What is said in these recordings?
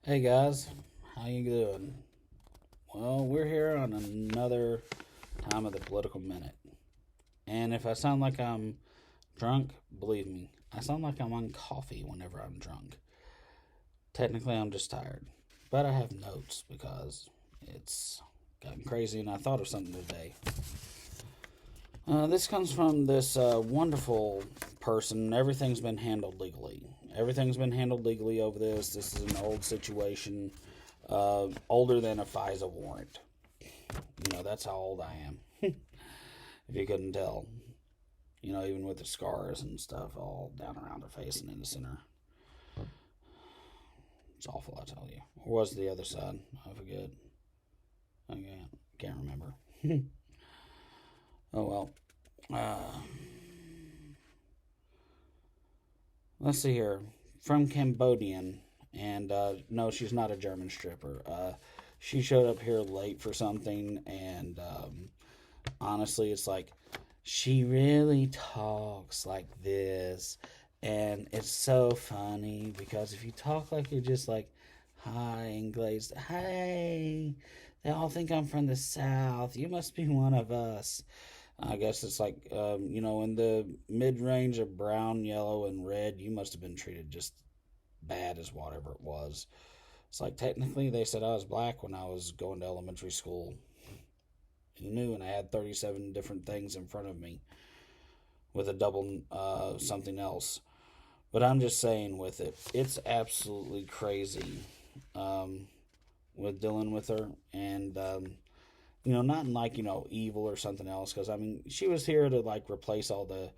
Hey guys, how you doing? Well, we're here on another time of the political minute. And if I sound like I'm drunk, believe me, I sound like I'm on coffee whenever I'm drunk. Technically, I'm just tired. But I have notes because it's gotten crazy and I thought of something today. This comes from this wonderful person. Everything's been handled legally. Everything's been handled legally over this. This is an old situation, older than a FISA warrant. That's how old I am. If you couldn't tell. Even with the scars and stuff all down around her face and in the center. It's awful, I tell you. Or was it the other side? I forget. I can't remember. Oh well. Let's see here. From Cambodian, and no, she's not a German stripper. She showed up here late for something, and honestly, it's like she really talks like this, and it's so funny because if you talk like you're just like hi and glazed, hey, they all think I'm from the South. You must be one of us. I guess it's like, in the mid range of brown, yellow, and red, you must have been treated just bad as whatever it was. It's like technically they said I was black when I was going to elementary school. Who knew? And I had 37 different things in front of me with a double something else. But I'm just saying with it, it's absolutely crazy with dealing with her. And not in like, evil or something else. Because, she was here to like replace all the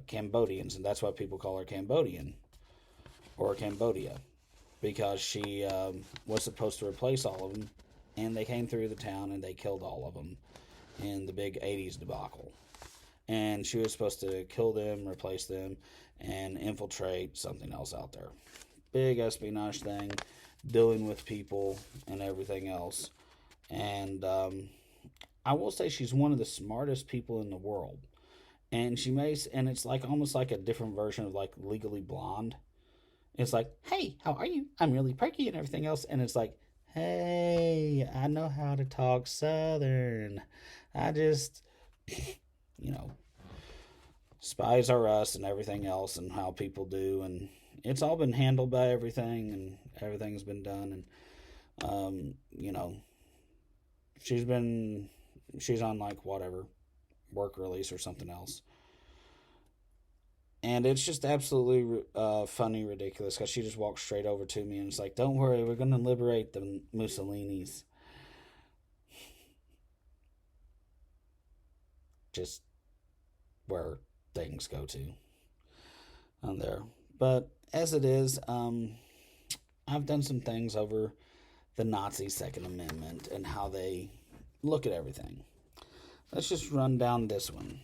Cambodians. And that's why people call her Cambodian or Cambodia. Because she was supposed to replace all of them. And they came through the town and they killed all of them in the big 80s debacle. And she was supposed to kill them, replace them, and infiltrate something else out there. Big espionage thing, dealing with people and everything else. And I will say she's one of the smartest people in the world. And and it's like almost like a different version of like Legally Blonde. It's like, hey, how are you? I'm really perky and everything else. And it's like, hey, I know how to talk Southern. I just, you know, spies are us and everything else and how people do. And it's all been handled by everything and everything's been done. And, she's on like whatever, work release or something else. And it's just absolutely funny, ridiculous, because she just walks straight over to me and it's like, don't worry, we're going to liberate the Mussolinis. Just where things go to on there. But as it is, I've done some things over the Nazi Second Amendment and how they look at everything. Let's just run down this one.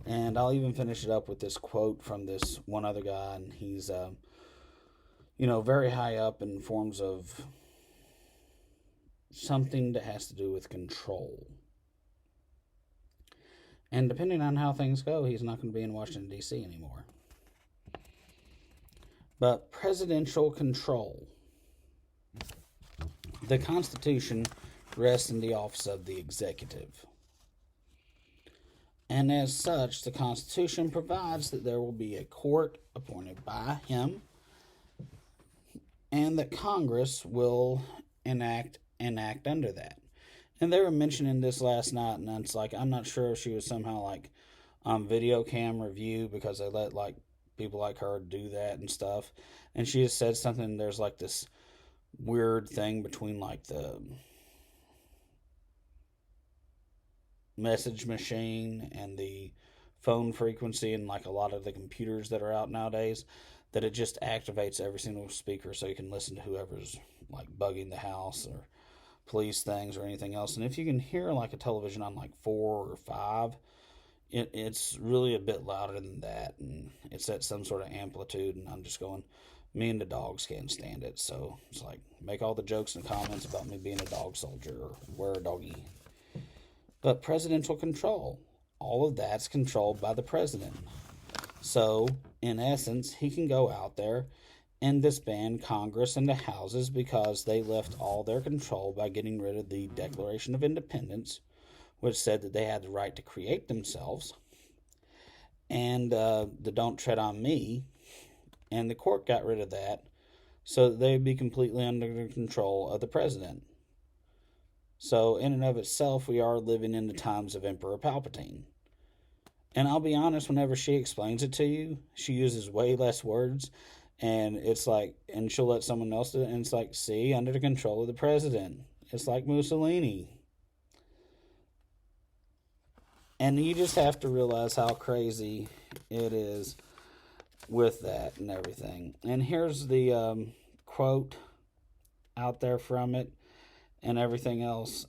And I'll even finish it up with this quote from this one other guy, and he's, very high up in forms of something that has to do with control. And depending on how things go, he's not going to be in Washington, D.C. anymore. But presidential control. The Constitution rests in the office of the executive. And as such, the Constitution provides that there will be a court appointed by him and that Congress will enact under that. And they were mentioning this last night, and it's like, I'm not sure if she was somehow like on video cam review because they let like people like her do that and stuff. And she just said something, there's like this weird thing between like the message machine and the phone frequency and like a lot of the computers that are out nowadays that it just activates every single speaker so you can listen to whoever's like bugging the house or police things or anything else. And if you can hear like a television on like 4 or 5, it's really a bit louder than that, and it's at some sort of amplitude, and I'm just going, me and the dogs can't stand it. So it's like, make all the jokes and comments about me being a dog soldier or wear a doggy. But presidential control, all of that's controlled by the president. So, in essence, he can go out there and disband Congress and the houses because they left all their control by getting rid of the Declaration of Independence, which said that they had the right to create themselves, and the Don't Tread on Me, and the court got rid of that so that they would be completely under the control of the president. So, in and of itself, we are living in the times of Emperor Palpatine. And I'll be honest, whenever she explains it to you, she uses way less words, and it's like, and she'll let someone else do it, and it's like, see, under the control of the president. It's like Mussolini. And you just have to realize how crazy it is with that and everything. And here's the quote out there from it and everything else.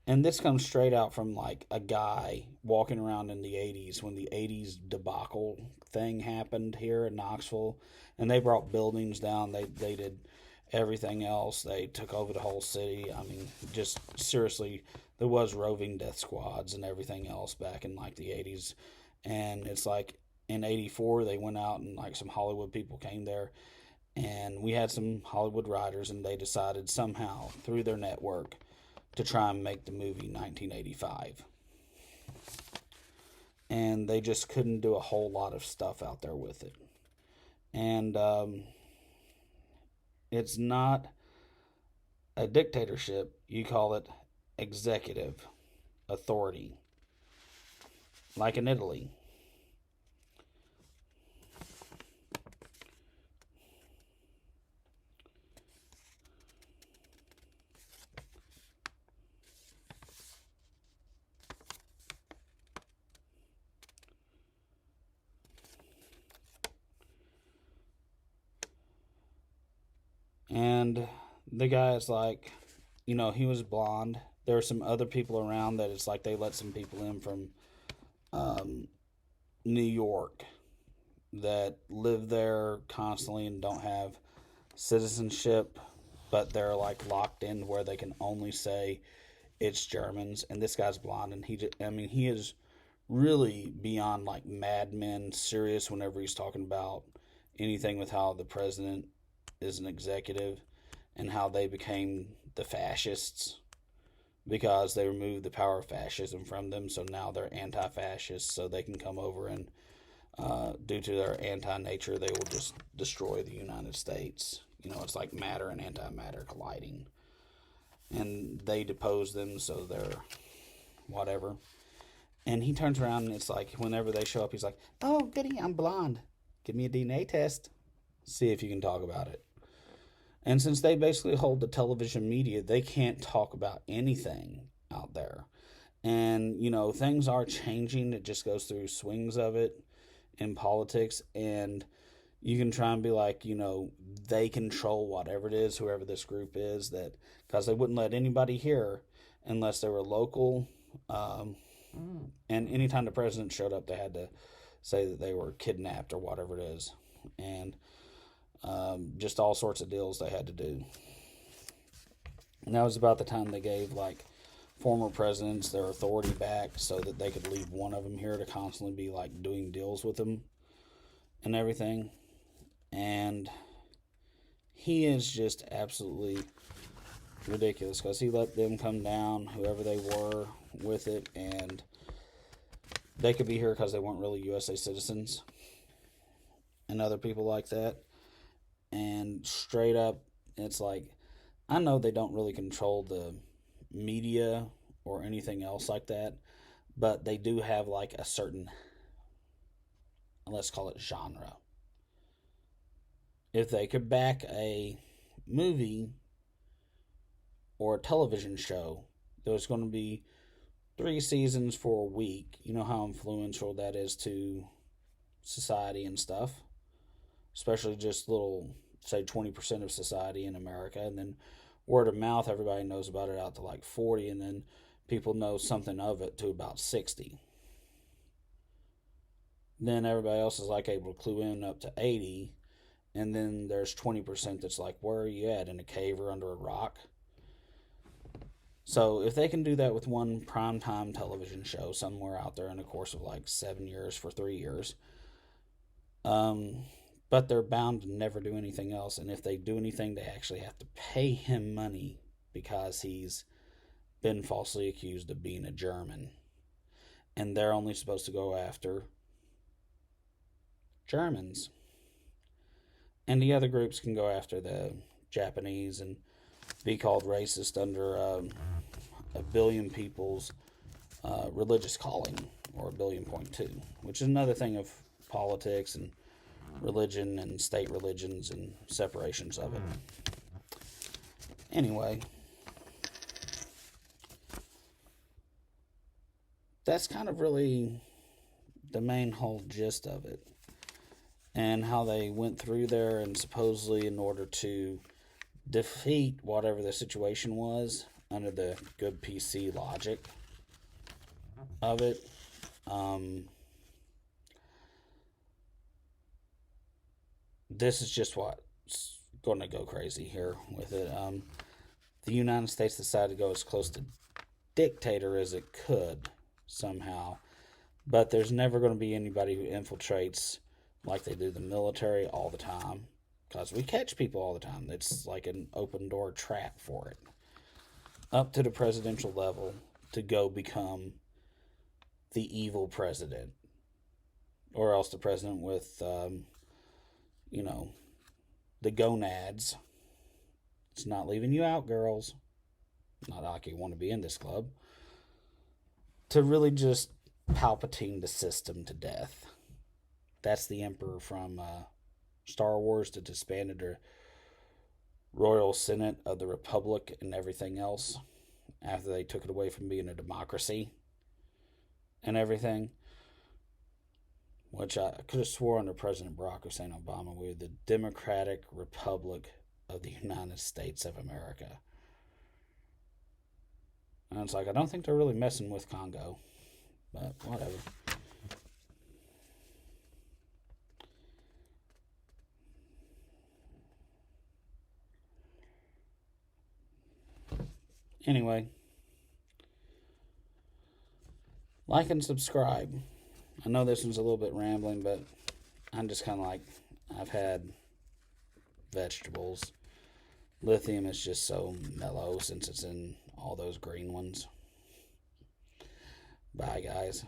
And this comes straight out from like a guy walking around in the 80s when the 80s debacle thing happened here in Knoxville. And they brought buildings down. They did everything else. They took over the whole city. I mean, just seriously, there was roving death squads and everything else back in like the 80s. And it's like in 84, they went out and like some Hollywood people came there. And we had some Hollywood writers, and they decided somehow through their network to try and make the movie 1985. And they just couldn't do a whole lot of stuff out there with it. And it's not a dictatorship. You call it executive authority, like in Italy. And the guy is like, he was blonde. There were some other people around that it's like they let some people in from New York that live there constantly and don't have citizenship, but they're like locked in where they can only say it's Germans. And this guy's blonde, and he is really beyond like Mad Men serious whenever he's talking about anything with how the president is an executive and how they became the fascists because they removed the power of fascism from them. So now they're anti-fascists, so they can come over and due to their anti-nature, they will just destroy the United States. It's like matter and antimatter colliding. And they depose them, so they're whatever. And he turns around, and it's like whenever they show up, he's like, oh, goody, I'm blonde. Give me a DNA test. See if you can talk about it. And since they basically hold the television media, they can't talk about anything out there. And, things are changing. It just goes through swings of it in politics. And you can try and be like, they control whatever it is, whoever this group is, that because they wouldn't let anybody here unless they were local. And anytime the president showed up, they had to say that they were kidnapped or whatever it is. And just all sorts of deals they had to do. And that was about the time they gave like former presidents their authority back so that they could leave one of them here to constantly be like doing deals with them and everything. And he is just absolutely ridiculous because he let them come down, whoever they were, with it, and they could be here because they weren't really USA citizens and other people like that. And straight up, it's like, I know they don't really control the media or anything else like that, but they do have like a certain, let's call it genre. If they could back a movie or a television show, there's going to be 3 seasons for a week. You know how influential that is to society and stuff. Especially just little, say 20% of society in America. And then word of mouth, everybody knows about it out to like 40. And then people know something of it to about 60. Then everybody else is like able to clue in up to 80. And then there's 20% that's like, where are you at? In a cave or under a rock? So if they can do that with one primetime television show somewhere out there in the course of like 7 years for 3 years, But they're bound to never do anything else. And if they do anything, they actually have to pay him money because he's been falsely accused of being a German. And they're only supposed to go after Germans. And the other groups can go after the Japanese and be called racist under a billion people's religious calling, or 1.2 billion, which is another thing of politics and religion and state religions and separations of it. Anyway, that's kind of really the main whole gist of it, and how they went through there, and supposedly in order to defeat whatever the situation was under the good PC logic of it, this is just what's going to go crazy here with it. The United States decided to go as close to dictator as it could somehow, but there's never going to be anybody who infiltrates like they do the military all the time, because we catch people all the time. It's like an open door trap for it, up to the presidential level, to go become the evil president, or else the president with the gonads. It's not leaving you out, girls. Not like you want to be in this club. To really just Palpatine the system to death. That's the Emperor from Star Wars that disbanded the Royal Senate of the Republic and everything else after they took it away from being a democracy and everything. Which I could have swore under President Barack Hussein Obama, we were the Democratic Republic of the United States of America. And it's like, I don't think they're really messing with Congo. But whatever. Anyway. Like and subscribe. I know this one's a little bit rambling, but I'm just kind of like, I've had vegetables. Lithium is just so mellow since it's in all those green ones. Bye, guys.